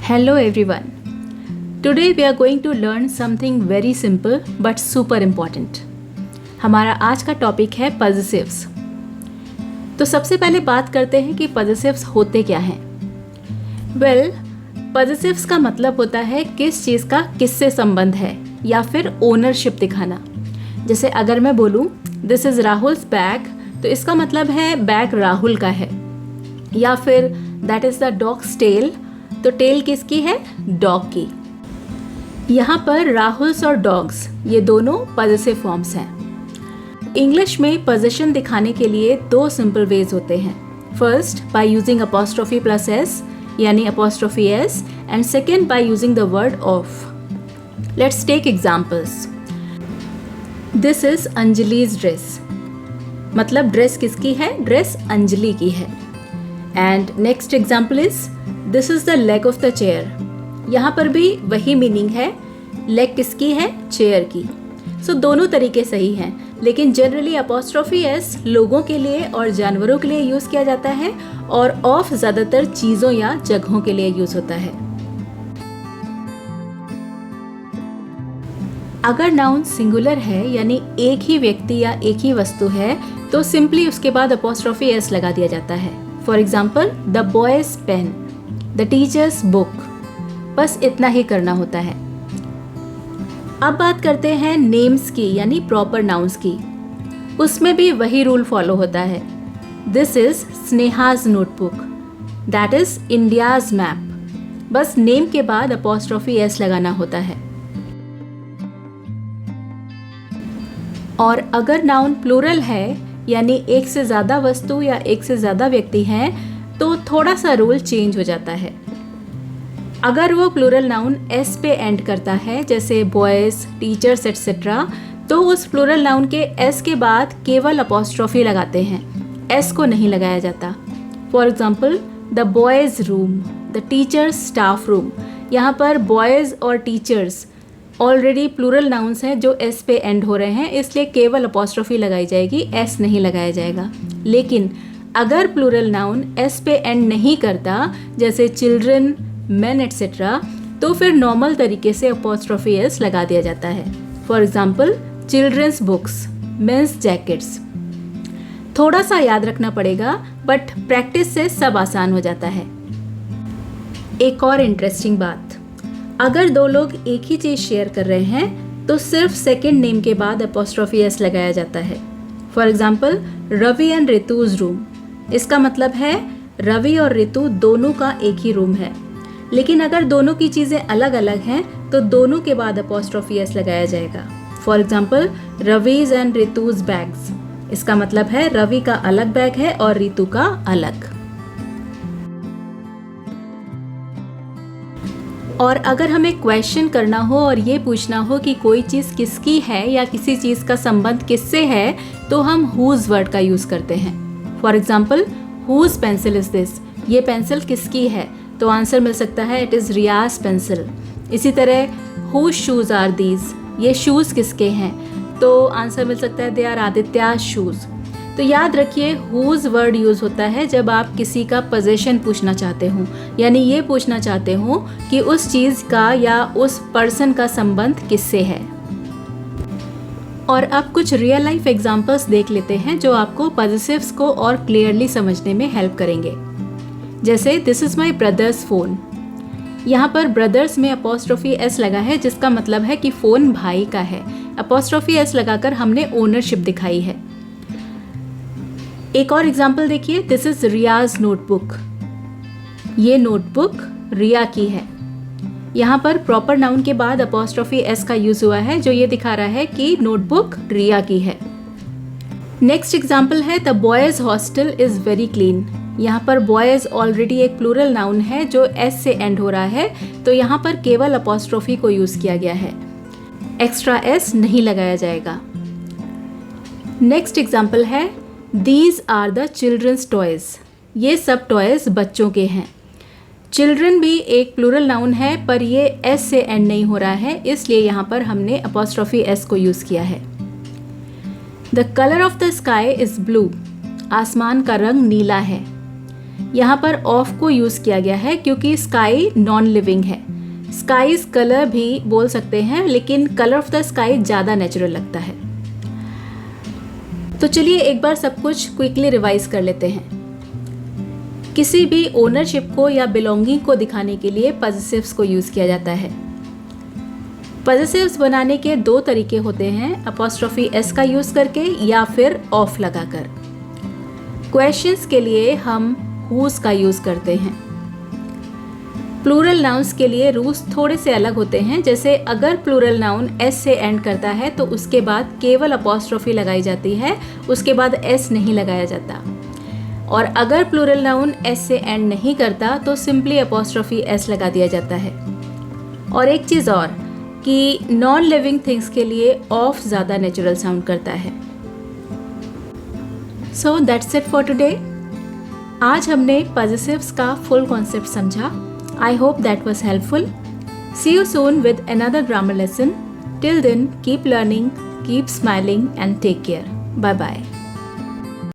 Hello everyone. Today we are going to learn something very simple but super important. हमारा आज का topic है पॉजेसिव्स. तो सबसे पहले बात करते हैं कि पॉजेसिव्स होते क्या हैं. वेल, पॉजेसिव्स का मतलब होता है किस चीज़ का किससे संबंध है या फिर ओनरशिप दिखाना. जैसे अगर मैं बोलूँ दिस इज़ राहुल्स बैग, तो इसका मतलब है बैग राहुल का है. या फिर that is the dog's tail, तो टेल किसकी है? डॉग की. यहाँ पर राहुल्स और डॉग्स ये दोनों पॉजेसिव फॉर्म्स हैं. इंग्लिश में पोजीशन दिखाने के लिए दो सिंपल वेज होते हैं. First by using apostrophe plus S यानी apostrophe S, and second by using the word of. Let's take examples. This is Anjali's dress, मतलब ड्रेस किसकी है? ड्रेस अंजलि की है. And next example is this is the leg of the chair. यहाँ पर भी वही मीनिंग है. लेग किसकी है? चेयर की. सो दोनों तरीके सही हैं, लेकिन जनरली अपॉस्ट्रोफी एस लोगों के लिए और जानवरों के लिए यूज़ किया जाता है और ऑफ ज़्यादातर चीज़ों या जगहों के लिए यूज़ होता है. अगर नाउन सिंगुलर है यानी एक ही व्यक्ति या एक ही वस्तु है तो सिंपली उसके बाद अपॉस्ट्रोफी एस लगा दिया जाता है. For example the boy's pen, the teacher's book. बस इतना ही करना होता है. अब बात करते हैं नेम्स की यानी प्रॉपर नाउन्स की. उसमें भी वही रूल फॉलो होता है. This is Sneha's notebook, that is India's map. बस नेम के बाद अपॉस्ट्रोफी एस लगाना होता है. और अगर नाउन प्लूरल है यानी एक से ज़्यादा वस्तु या एक से ज़्यादा व्यक्ति हैं तो थोड़ा सा रूल चेंज हो जाता है. अगर वो प्लूरल नाउन एस पे एंड करता है जैसे बॉयज़, टीचर्स एट्सेट्रा, तो उस प्लूरल नाउन के एस के बाद केवल अपॉस्ट्रोफी लगाते हैं, एस को नहीं लगाया जाता. For example the boys room, the teachers staff room. यहाँ पर बॉयज़ और टीचर्स ऑलरेडी प्लूरल नाउन्स हैं जो एस पे एंड हो रहे हैं, इसलिए केवल अपॉस्ट्रोफी लगाई जाएगी, एस नहीं लगाया जाएगा. लेकिन अगर प्लूरल नाउन एस पे एंड नहीं करता जैसे चिल्ड्रन, मेन एट्सेट्रा, तो फिर नॉर्मल तरीके से अपॉस्ट्रोफी एस लगा दिया जाता है. For example children's books, men's jackets. थोड़ा सा याद रखना पड़ेगा बट प्रैक्टिस से सब आसान हो जाता है. एक और इंटरेस्टिंग बात, अगर दो लोग एक ही चीज़ शेयर कर रहे हैं तो सिर्फ सेकेंड नेम के बाद अपॉस्ट्रोफी एस लगाया जाता है. For example Ravi and Ritu's room. इसका मतलब है रवि और ऋतु दोनों का एक ही रूम है. लेकिन अगर दोनों की चीज़ें अलग अलग हैं तो दोनों के बाद अपॉस्ट्रोफी एस लगाया जाएगा. For example Ravi's and Ritu's bags. इसका मतलब है रवि का अलग बैग है और ऋतु का अलग. और अगर हमें क्वेश्चन करना हो और ये पूछना हो कि कोई चीज़ किसकी है या किसी चीज़ का संबंध किससे है तो हम हुज वर्ड का यूज़ करते हैं. For example whose pencil is this, ये पेंसिल किसकी है, तो आंसर मिल सकता है इट इज़ रियाज पेंसिल. इसी तरह हुज शूज़ आर दीज, ये शूज़ किसके हैं, तो आंसर मिल सकता है दे आर आदित्याज शूज़. तो याद रखिए हुज वर्ड यूज़ होता है जब आप किसी का पोजीशन पूछना चाहते हो, यानी ये पूछना चाहते हो कि उस चीज़ का या उस पर्सन का संबंध किससे है. और अब कुछ रियल लाइफ एग्जांपल्स देख लेते हैं जो आपको पॉजेसिव्स को और क्लियरली समझने में हेल्प करेंगे. जैसे this is my brothers phone. यहाँ पर ब्रदर्स में अपॉस्ट्रोफी एस लगा है जिसका मतलब है कि फ़ोन भाई का है. अपॉस्ट्रोफी एस लगाकर हमने ओनरशिप दिखाई है. एक और एग्जाम्पल देखिए, दिस इज रियाज नोटबुक. ये नोटबुक रिया की है. यहाँ पर प्रॉपर नाउन के बाद अपॉस्ट्रोफी एस का यूज हुआ है जो ये दिखा रहा है कि नोटबुक रिया की है. नेक्स्ट एग्जाम्पल है the boys hostel is very clean. यहाँ पर बॉयज़ ऑलरेडी एक प्लूरल नाउन है जो एस से एंड हो रहा है, तो यहाँ पर केवल अपॉस्ट्रोफी को यूज़ किया गया है, एक्स्ट्रा एस नहीं लगाया जाएगा. नेक्स्ट एग्जाम्पल है These are the children's toys. ये सब टॉयज़ बच्चों के हैं. चिल्ड्रन भी एक प्लूरल नाउन है पर ये एस से एंड नहीं हो रहा है, इसलिए यहाँ पर हमने अपॉस्ट्रोफी एस को यूज़ किया है. The colour of the sky is blue. आसमान का रंग नीला है. यहाँ पर ऑफ को यूज़ किया गया है क्योंकि स्काई नॉन लिविंग है। स्काईज कलर भी बोल सकते हैं, लेकिन कलर ऑफ द स्काई ज़्यादा नेचुरल लगता है। तो चलिए एक बार सब कुछ क्विकली रिवाइज कर लेते हैं। किसी भी ओनरशिप को या बिलोंगिंग को दिखाने के लिए पॉजिटिव्स को यूज़ किया जाता है। पॉजिटिव्स बनाने के दो तरीके होते हैं, अपॉस्ट्रोफी एस का यूज़ करके या फिर ऑफ लगाकर। क्वेश्चंस के लिए हम हुज का यूज़ करते हैं। प्लूरल नाउन्स के लिए रूल्स थोड़े से अलग होते हैं। जैसे अगर प्लूरल नाउन एस से एंड करता है तो उसके बाद केवल अपॉस्ट्रोफी लगाई जाती है, उसके बाद एस नहीं लगाया जाता। और अगर प्लूरल नाउन एस से एंड नहीं करता तो सिंपली अपॉस्ट्रोफी एस लगा दिया जाता है। और एक चीज़ और कि नॉन लिविंग थिंग्स के लिए ऑफ ज़्यादा नेचुरल साउंड करता है। So that's it for today. आज हमने पॉजिटिव्स का फुल कॉन्सेप्ट समझा। I hope that was helpful. See you soon with another grammar lesson. Till then keep learning, keep smiling and take care. Bye bye.